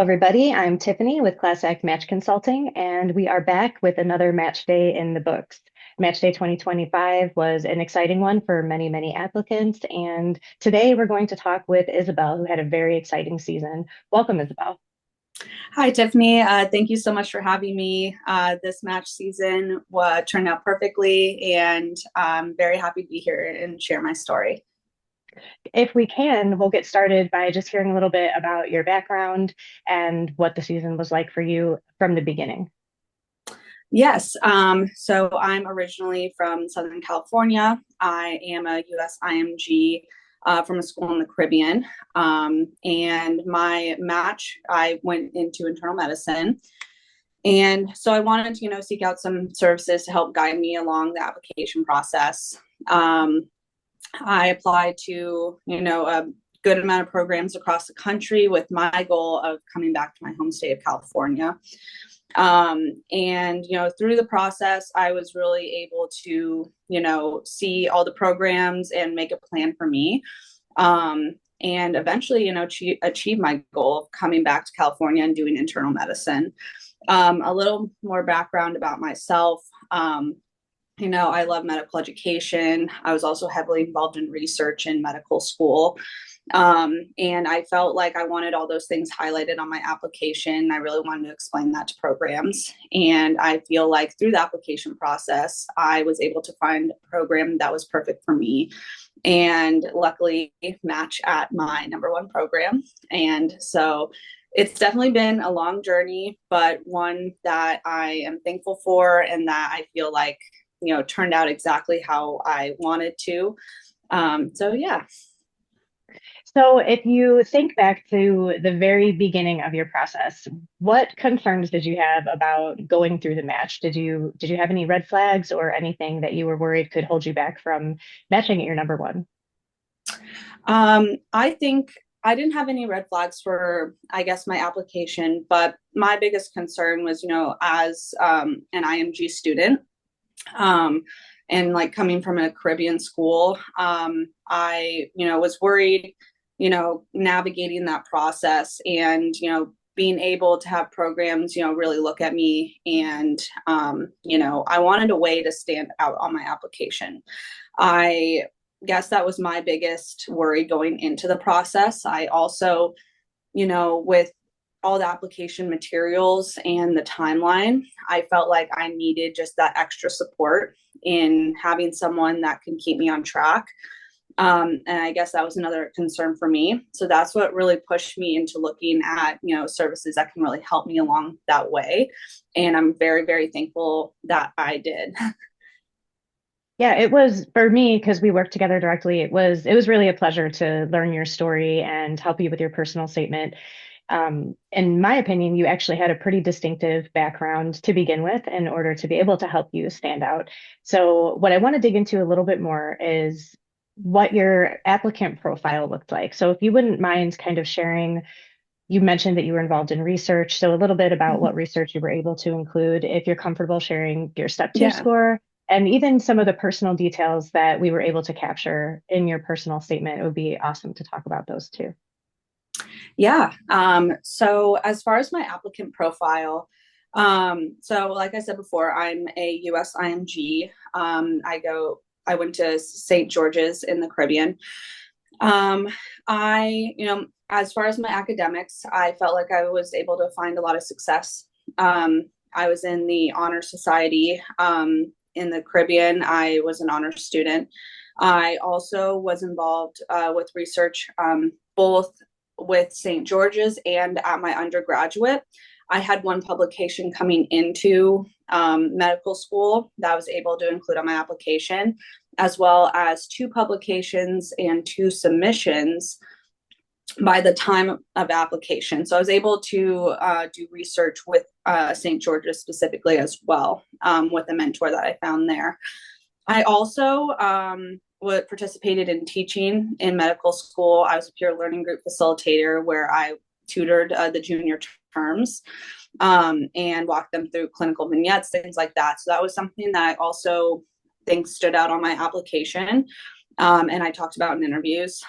everybody. I'm Tiffany with Class Act Match Consulting, and we are back with another match day in the books. Match Day 2025 was an exciting one for many, many applicants, and today we're going to talk with Isabelle, who had a very exciting season. Welcome, Isabelle. Hi, Tiffany. Thank you so much for having me. This match season turned out perfectly, and I'm very happy to be here and share my story. If we can, we'll get started by just hearing a little bit about your background and what the season was like for you from the beginning. Yes. So I'm originally from Southern California. I am a US-IMG from a school in the Caribbean. And my match, I went into internal medicine. And so I wanted to, seek out some services to help guide me along the application process. I applied to, a good amount of programs across the country with my goal of coming back to my home state of California. And, through the process, I was really able to, see all the programs and make a plan for me. And eventually, achieve my goal of coming back to California and doing internal medicine. A little more background about myself. I love medical education. I was also heavily involved in research in medical school. And I felt like I wanted all those things highlighted on my application. I really wanted to explain that to programs. And I feel like through the application process, I was able to find a program that was perfect for me and luckily match at my number one program. And so it's definitely been a long journey, but one that I am thankful for and that I feel like, turned out exactly how I wanted to. So yeah. So if you think back to the very beginning of your process, what concerns did you have about going through the match? Did you have any red flags or anything that you were worried could hold you back from matching at your number one? I think I didn't have any red flags for, I guess, my application, but my biggest concern was, as an IMG student, and like coming from a Caribbean school, I, was worried, navigating that process and, being able to have programs, really look at me and, I wanted a way to stand out on my application. I guess that was my biggest worry going into the process. I also, with all the application materials and the timeline, I felt like I needed just that extra support in having someone that can keep me on track. And I guess that was another concern for me. So that's what really pushed me into looking at, services that can really help me along that way. And I'm very, very thankful that I did. Yeah, it was for me because we worked together directly. It was really a pleasure to learn your story and help you with your personal statement. In my opinion, you actually had a pretty distinctive background to begin with in order to be able to help you stand out. So, what I want to dig into a little bit more is what your applicant profile looked like. So, if you wouldn't mind kind of sharing, you mentioned that you were involved in research. So, a little bit about what research you were able to include, if you're comfortable sharing your step two Yeah. score. And even some of the personal details that we were able to capture in your personal statement, it would be awesome to talk about those too. Yeah. So as far as my applicant profile, so like I said before, I'm a US-IMG. I went to St. George's in the Caribbean. As far as my academics, I felt like I was able to find a lot of success. I was in the honor society, in the Caribbean. I was an honor student. I also was involved, with research, both with St. George's and at my undergraduate. I had one publication coming into medical school that I was able to include on my application, as well as two publications and two submissions by the time of application. So I was able to do research with St. George's specifically as well, with a mentor that I found there. I also participated in teaching in medical school. I was a peer learning group facilitator where I tutored the junior terms, and walked them through clinical vignettes, things like that. So that was something that I also think stood out on my application, and I talked about in interviews.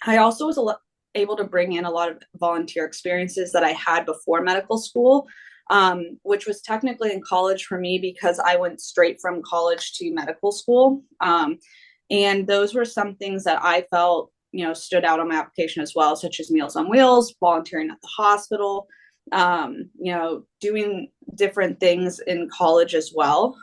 I also was able to bring in a lot of volunteer experiences that I had before medical school, which was technically in college for me because I went straight from college to medical school. And those were some things that I felt, stood out on my application as well, such as Meals on Wheels, volunteering at the hospital, doing different things in college as well.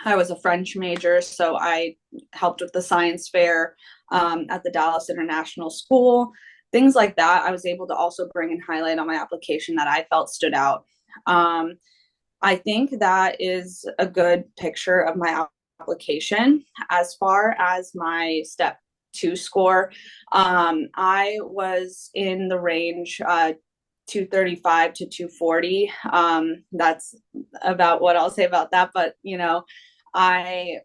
I was a French major, so I helped with the science fair at the Dallas International School, things like that. I was able to also bring and highlight on my application that I felt stood out. I think that is a good picture of my application. As far as my step two score, I was in the range 235 to 240. That's about what I'll say about that. But, I,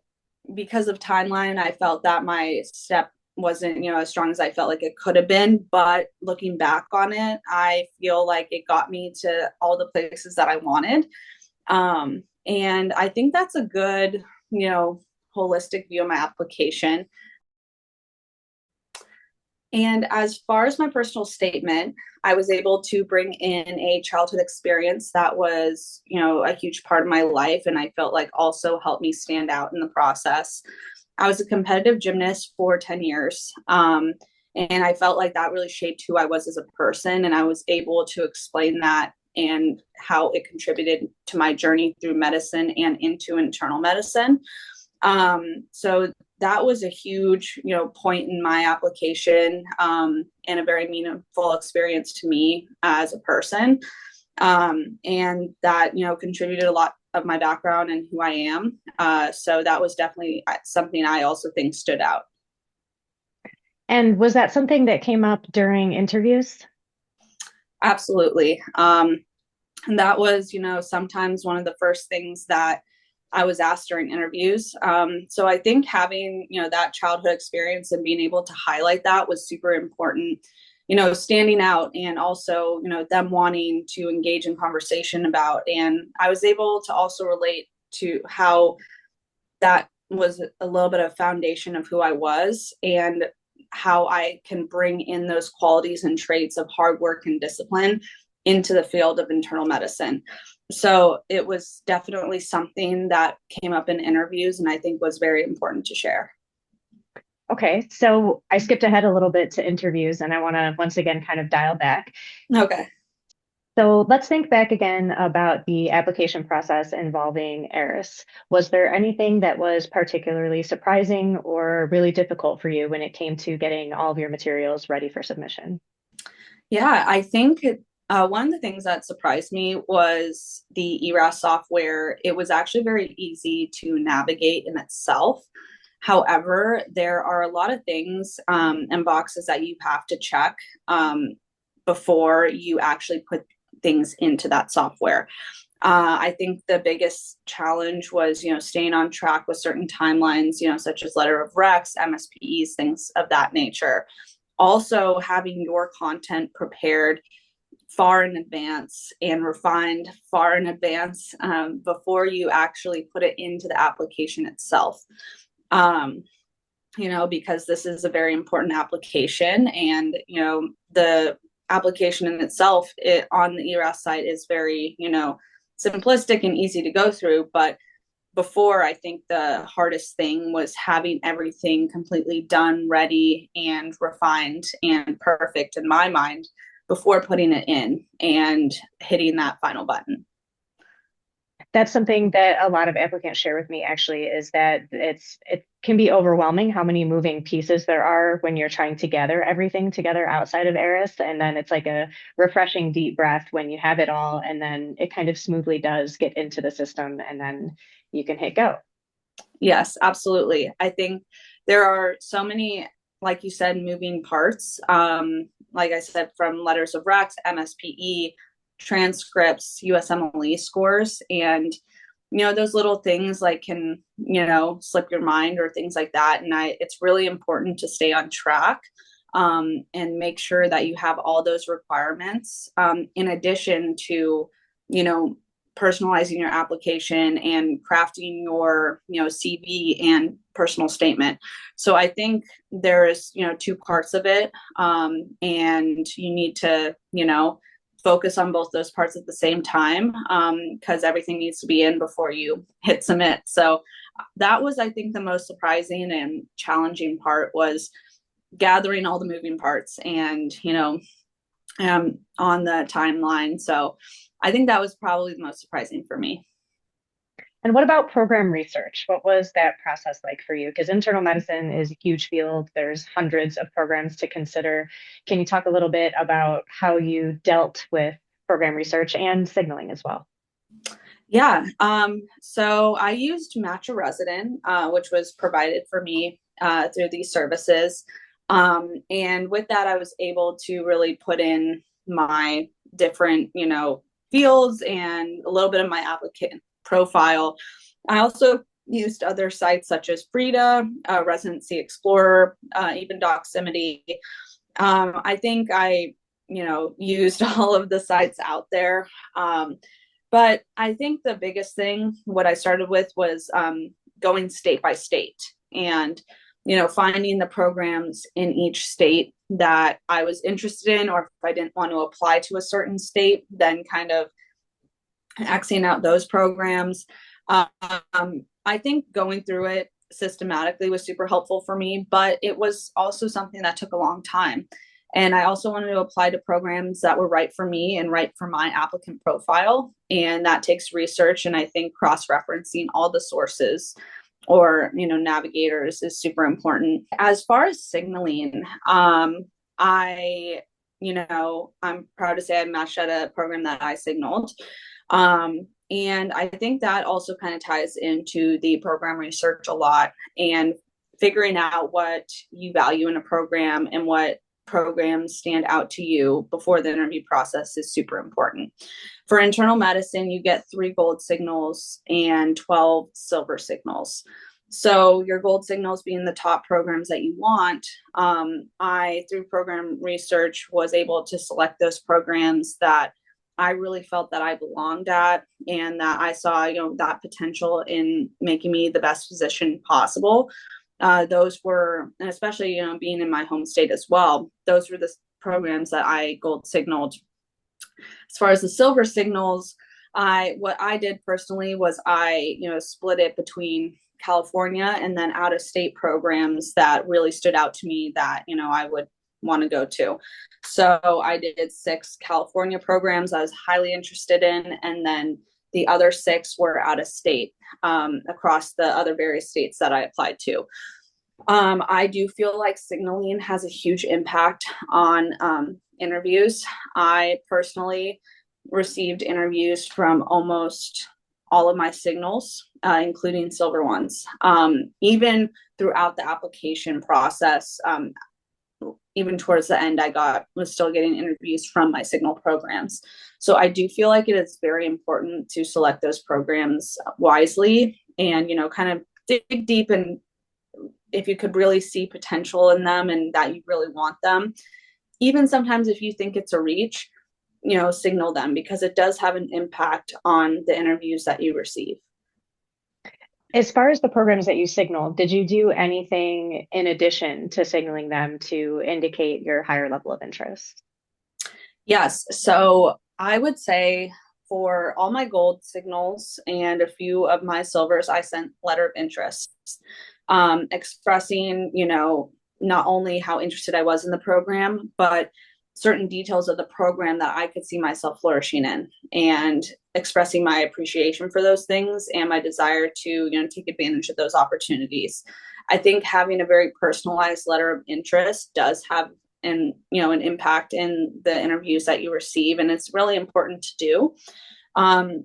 because of timeline, I felt that my step wasn't, as strong as I felt like it could have been. But looking back on it, I feel like it got me to all the places that I wanted. And I think that's a good, holistic view of my application. And as far as my personal statement, I was able to bring in a childhood experience that was, a huge part of my life. And I felt like also helped me stand out in the process. I was a competitive gymnast for 10 years. And I felt like that really shaped who I was as a person. And I was able to explain that and how it contributed to my journey through medicine and into internal medicine. So that was a huge, point in my application, and a very meaningful experience to me as a person. And that, contributed a lot of my background and who I am. So that was definitely something I also think stood out. And was that something that came up during interviews? Absolutely. And that was, sometimes one of the first things that I was asked during interviews. So I think having, that childhood experience and being able to highlight that was super important, standing out, and also, them wanting to engage in conversation about. And I was able to also relate to how that was a little bit of foundation of who I was and how I can bring in those qualities and traits of hard work and discipline into the field of internal medicine. So it was definitely something that came up in interviews and I think was very important to share. Okay, so I skipped ahead a little bit to interviews and I want to once again kind of dial back. Okay. So let's think back again about the application process involving ERIS. Was there anything that was particularly surprising or really difficult for you when it came to getting all of your materials ready for submission? Yeah, I think one of the things that surprised me was the ERAS software. It was actually very easy to navigate in itself. However, there are a lot of things and boxes that you have to check before you actually put things into that software. I think the biggest challenge was, staying on track with certain timelines, such as letter of recs, MSPEs, things of that nature. Also, having your content prepared far in advance and refined far in advance before you actually put it into the application itself. Because this is a very important application, and the application in itself on the ERAS site is very simplistic and easy to go through. But before, I think the hardest thing was having everything completely done, ready, and refined and perfect in my mind before putting it in and hitting that final button. That's something that a lot of applicants share with me actually, is that it can be overwhelming how many moving pieces there are when you're trying to gather everything together outside of ERIS. And then it's like a refreshing deep breath when you have it all, and then it kind of smoothly does get into the system, and then you can hit go. Yes, absolutely. I think there are so many, like you said, moving parts. Like I said, from letters of recs, MSPE, transcripts, USMLE scores, and those little things like can slip your mind or things like that. And it's really important to stay on track and make sure that you have all those requirements in addition to personalizing your application and crafting your, CV and personal statement. So I think there's, two parts of it. And you need to, focus on both those parts at the same time, because everything needs to be in before you hit submit. So that was, I think, the most surprising and challenging part was gathering all the moving parts and, on the timeline. So I think that was probably the most surprising for me. And what about program research? What was that process like for you? Because internal medicine is a huge field. There's hundreds of programs to consider. Can you talk a little bit about how you dealt with program research and signaling as well? Yeah. So I used Match a Resident, which was provided for me through these services. And with that, I was able to really put in my different, fields and a little bit of my applicant profile. I also used other sites such as Frida, Residency Explorer, even Doximity. I think I, used all of the sites out there. But I think the biggest thing, what I started with was going state by state and, finding the programs in each state that I was interested in, or if I didn't want to apply to a certain state, then kind of Xing out those programs. I think going through it systematically was super helpful for me, but it was also something that took a long time. And I also wanted to apply to programs that were right for me and right for my applicant profile. And that takes research. And I think cross-referencing all the sources or, navigators is super important. As far as signaling, I'm proud to say I matched at a program that I signaled. And I think that also kind of ties into the program research a lot and figuring out what you value in a program and what programs stand out to you before the interview process is super important. For internal medicine, you get 3 gold signals and 12 silver signals. So your gold signals being the top programs that you want. I, through program research, was able to select those programs that I really felt that I belonged at and that I saw, that potential in making me the best physician possible. Those were, and especially, being in my home state as well, those were the programs that I gold signaled. As far as the silver signals, what I did personally was I, split it between California and then out of state programs that really stood out to me that, I would want to go to. So I did 6 California programs I was highly interested in, and then the other 6 were out of state, across the other various states that I applied to. I do feel like signaling has a huge impact on interviews. I personally received interviews from almost all of my signals, including silver ones. Even throughout the application process, even towards the end, was still getting interviews from my signal programs. So I do feel like it is very important to select those programs wisely and, kind of dig deep, and if you could really see potential in them and that you really want them. Even sometimes if you think it's a reach, signal them, because it does have an impact on the interviews that you receive. As far as the programs that you signaled, did you do anything in addition to signaling them to indicate your higher level of interest? Yes. So I would say for all my gold signals and a few of my silvers, I sent letter of interest, expressing, not only how interested I was in the program, but certain details of the program that I could see myself flourishing in, and expressing my appreciation for those things and my desire to, take advantage of those opportunities. I think having a very personalized letter of interest does have an impact in the interviews that you receive, and it's really important to do.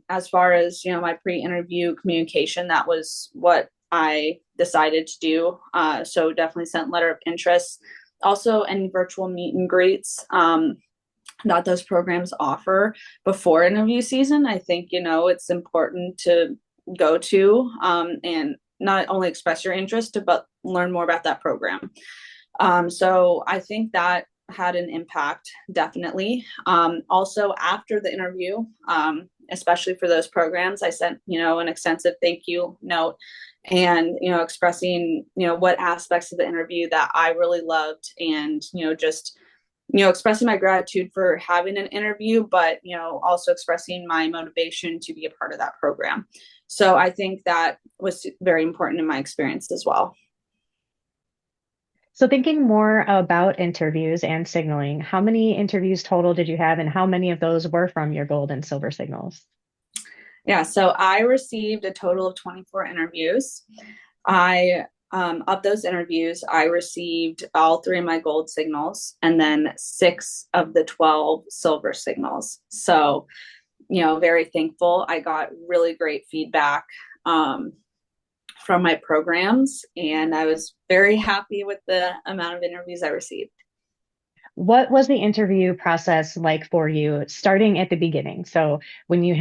As far as, my pre-interview communication, that was what I decided to do. So definitely sent letter of interest. Also, any virtual meet and greets that those programs offer before interview season, I think, it's important to go to, and not only express your interest, but learn more about that program. So I think that had an impact, definitely. Also, after the interview, especially for those programs, I sent, an extensive thank you note and, expressing, what aspects of the interview that I really loved and, just, expressing my gratitude for having an interview, but, also expressing my motivation to be a part of that program. So I think that was very important in my experience as well. So thinking more about interviews and signaling, how many interviews total did you have, and how many of those were from your gold and silver signals? Yeah, so I received a total of 24 interviews. I of those interviews, I received all three of my gold signals and then six of the 12 silver signals. So, very thankful. I got really great feedback from my programs, and I was very happy with the amount of interviews I received. What was the interview process like for you starting at the beginning? So when you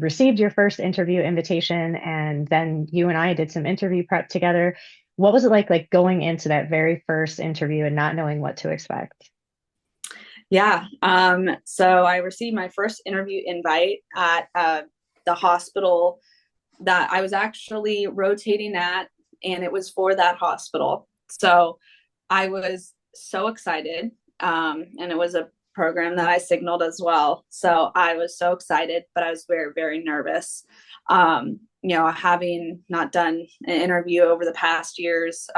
received your first interview invitation and then you and I did some interview prep together, what was it like going into that very first interview and not knowing what to expect? Yeah. So I received my first interview invite at the hospital that I was actually rotating at, and it was for that hospital. So I was so excited. And it was a program that I signaled as well. So I was so excited, but I was very, very nervous. Having not done an interview over the past years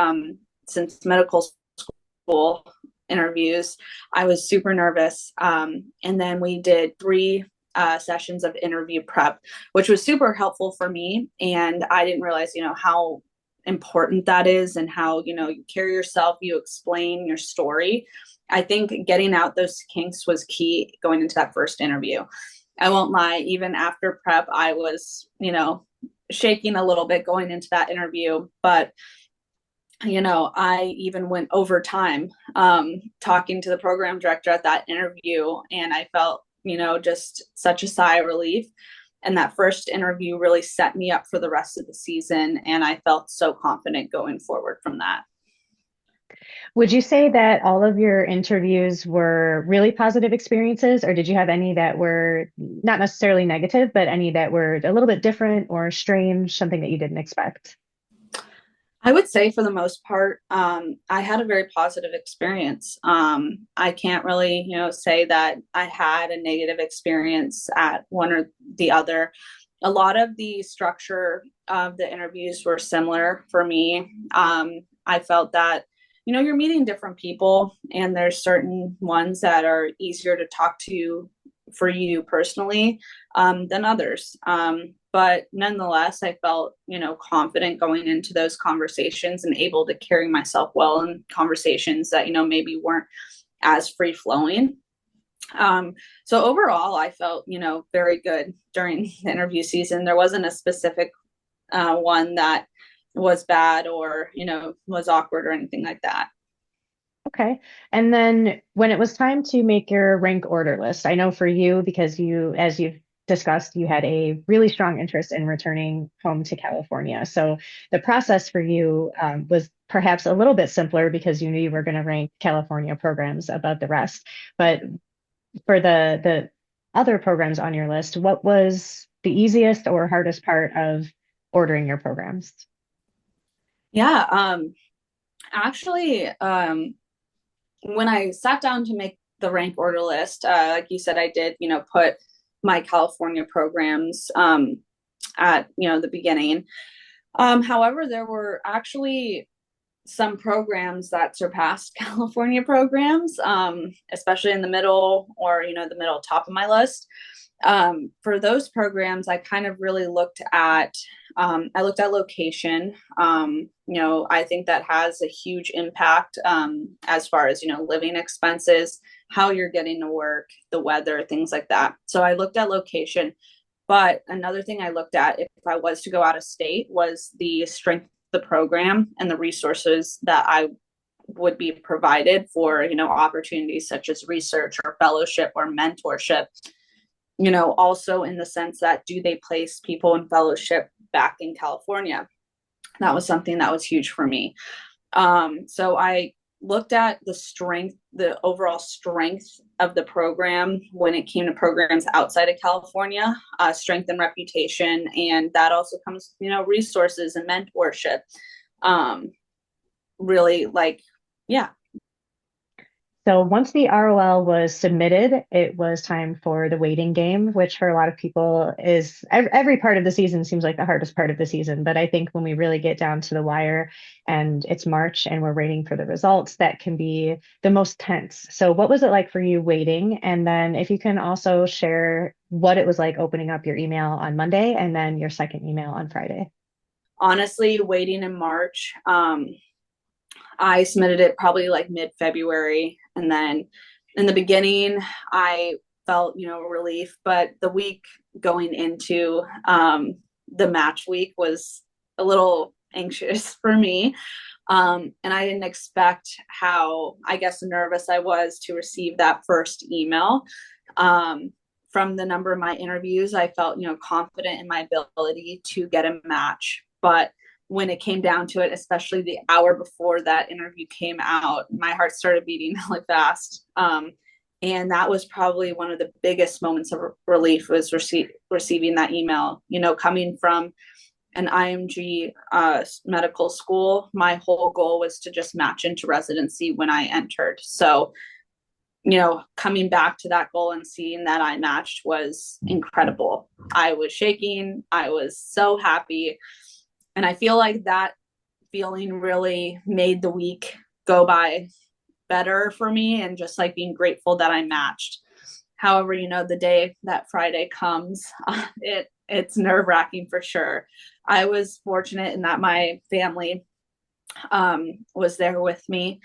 since medical school interviews, I was super nervous. And then we did three sessions of interview prep, which was super helpful for me. And I didn't realize, how important that is and how, you carry yourself, you explain your story. I think getting out those kinks was key going into that first interview. I won't lie, even after prep, I was, shaking a little bit going into that interview, but I even went over time talking to the program director at that interview, and I felt, just such a sigh of relief. And that first interview really set me up for the rest of the season, and I felt so confident going forward from that. Would you say that all of your interviews were really positive experiences, or did you have any that were not necessarily negative, but any that were a little bit different or strange, something that you didn't expect? I would say for the most part, I had a very positive experience. I can't really, say that I had a negative experience at one or the other. A lot of the structure of the interviews were similar for me. I felt that, you're meeting different people, and there's certain ones that are easier to talk to for you personally than others. But nonetheless, I felt, confident going into those conversations and able to carry myself well in conversations that, maybe weren't as free flowing. So overall, I felt, very good during the interview season. There wasn't a specific one that was bad or, was awkward or anything like that. Okay. And then when it was time to make your rank order list, I know for you, because as you've discussed, you had a really strong interest in returning home to California. So the process for you was perhaps a little bit simpler because you knew you were going to rank California programs above the rest. But for the other programs on your list, what was the easiest or hardest part of ordering your programs? Yeah. Actually, when I sat down to make the rank order list, like you said, I did, put my California programs at, the beginning. However, there were actually some programs that surpassed California programs, especially in the middle or, the middle top of my list. For those programs, I kind of really looked at, I looked at location. I think that has a huge impact as far as, living expenses, how you're getting to work, the weather, things like that. So I looked at location. But another thing I looked at if I was to go out of state was the strength of the program and the resources that I would be provided for, opportunities such as research or fellowship or mentorship. Also in the sense that do they place people in fellowship back in California? That was something that was huge for me. So I looked at the strength, the overall strength of the program when it came to programs outside of California, strength and reputation. And that also comes, resources and mentorship. Really like, yeah. So once the ROL was submitted, it was time for the waiting game, which for a lot of people is every part of the season seems like the hardest part of the season. But I think when we really get down to the wire and it's March and we're waiting for the results, that can be the most tense. So what was it like for you waiting? And then if you can also share what it was like opening up your email on Monday and then your second email on Friday. Honestly, waiting in March, I submitted it probably like mid-February. And then in the beginning, I felt, relief, but the week going into the match week was a little anxious for me. And I didn't expect how, I guess, nervous I was to receive that first email. From the number of my interviews, I felt, confident in my ability to get a match. But when it came down to it, especially the hour before that interview came out, my heart started beating really fast. And that was probably one of the biggest moments of relief was receiving that email, coming from an IMG medical school. My whole goal was to just match into residency when I entered. So, coming back to that goal and seeing that I matched was incredible. I was shaking. I was so happy. And I feel like that feeling really made the week go by better for me, and just like being grateful that I matched. However, the day that Friday comes, it's nerve-wracking for sure. I was fortunate in that my family was there with me.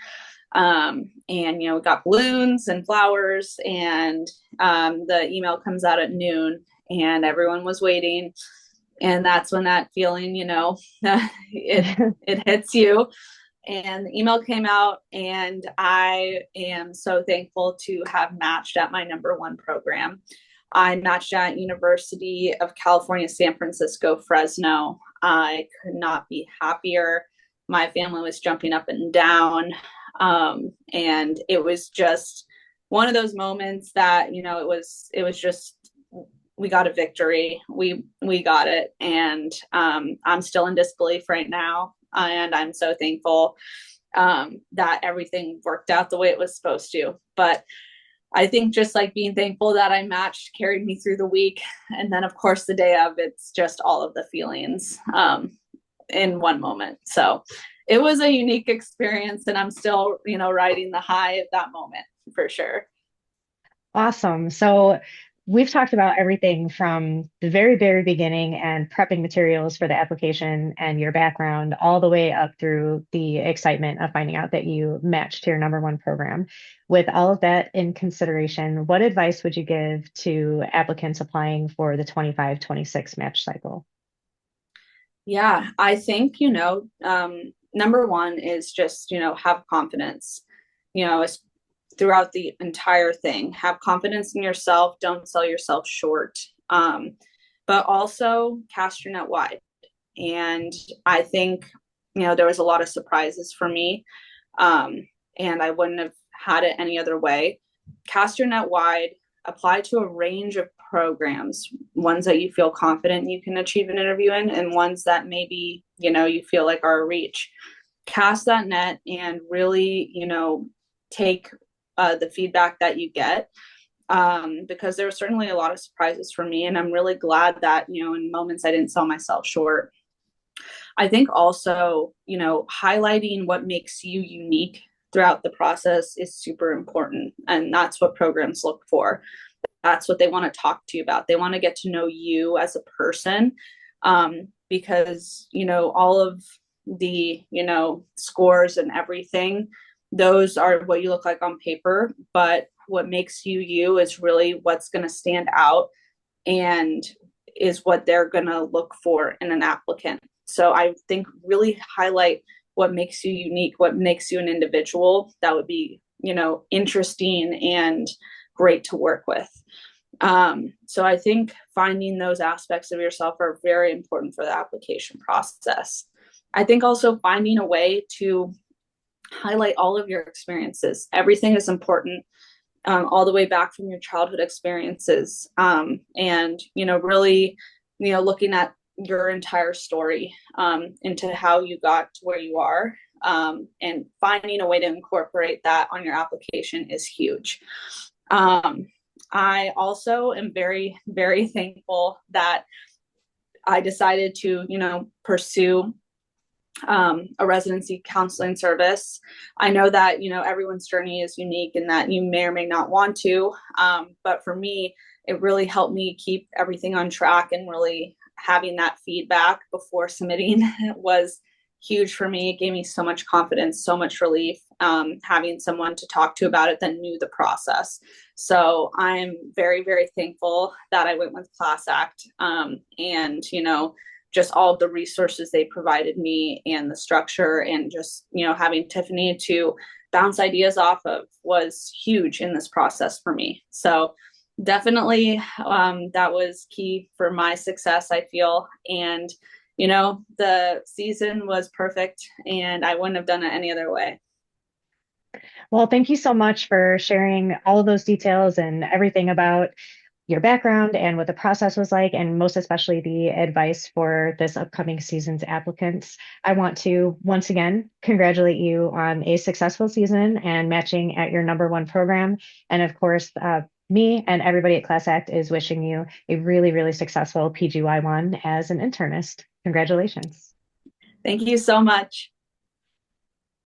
And, we got balloons and flowers, and the email comes out at noon and everyone was waiting. And that's when that feeling, it hits you. And the email came out, and I am so thankful to have matched at my number one program. I matched at University of California, San Francisco, Fresno. I could not be happier. My family was jumping up and down. And it was just one of those moments that, it was just, we got a victory. We got it. And I'm still in disbelief right now. And I'm so thankful that everything worked out the way it was supposed to. But I think just like being thankful that I matched carried me through the week. And then, of course, the day of, it's just all of the feelings in one moment. So it was a unique experience, and I'm still, riding the high of that moment for sure. Awesome. So we've talked about everything from the very, very beginning and prepping materials for the application and your background, all the way up through the excitement of finding out that you matched your number one program. With all of that in consideration, what advice would you give to applicants applying for the 25-26 match cycle? Yeah, I think, number one is just, have confidence, throughout the entire thing. Have confidence in yourself. Don't sell yourself short. But also cast your net wide. And I think, there was a lot of surprises for me. And I wouldn't have had it any other way. Cast your net wide, apply to a range of programs, ones that you feel confident you can achieve an interview in, and ones that maybe, you feel like are a reach. Cast that net and really, take the feedback that you get, because there were certainly a lot of surprises for me. And I'm really glad that, in moments I didn't sell myself short. I think also, highlighting what makes you unique throughout the process is super important. And that's what programs look for. That's what they want to talk to you about. They want to get to know you as a person, because, all of the, scores and everything, those are what you look like on paper. But what makes you you is really what's going to stand out and is what they're going to look for in an applicant. So I think really highlight what makes you unique, what makes you an individual. That would be, interesting and great to work with. So I think finding those aspects of yourself are very important for the application process. I think also finding a way to highlight all of your experiences. Everything is important, all the way back from your childhood experiences. And, really, looking at your entire story, into how you got to where you are, and finding a way to incorporate that on your application is huge. I also am very, very thankful that I decided to, pursue a residency counseling service. I know that, everyone's journey is unique and that you may or may not want to. But for me, it really helped me keep everything on track, and really having that feedback before submitting was huge for me. It gave me so much confidence, so much relief, having someone to talk to about it that knew the process. So I'm very, very thankful that I went with Class Act, and, just all of the resources they provided me, and the structure, and just, having Tiffany to bounce ideas off of was huge in this process for me. So definitely, that was key for my success, I feel. And, the season was perfect, and I wouldn't have done it any other way. Well, thank you so much for sharing all of those details and everything about your background and what the process was like, and most especially the advice for this upcoming season's applicants. I want to once again congratulate you on a successful season and matching at your number 1 program. And of course, me and everybody at Class Act is wishing you a really, really successful PGY1 as an internist. Congratulations. Thank you so much.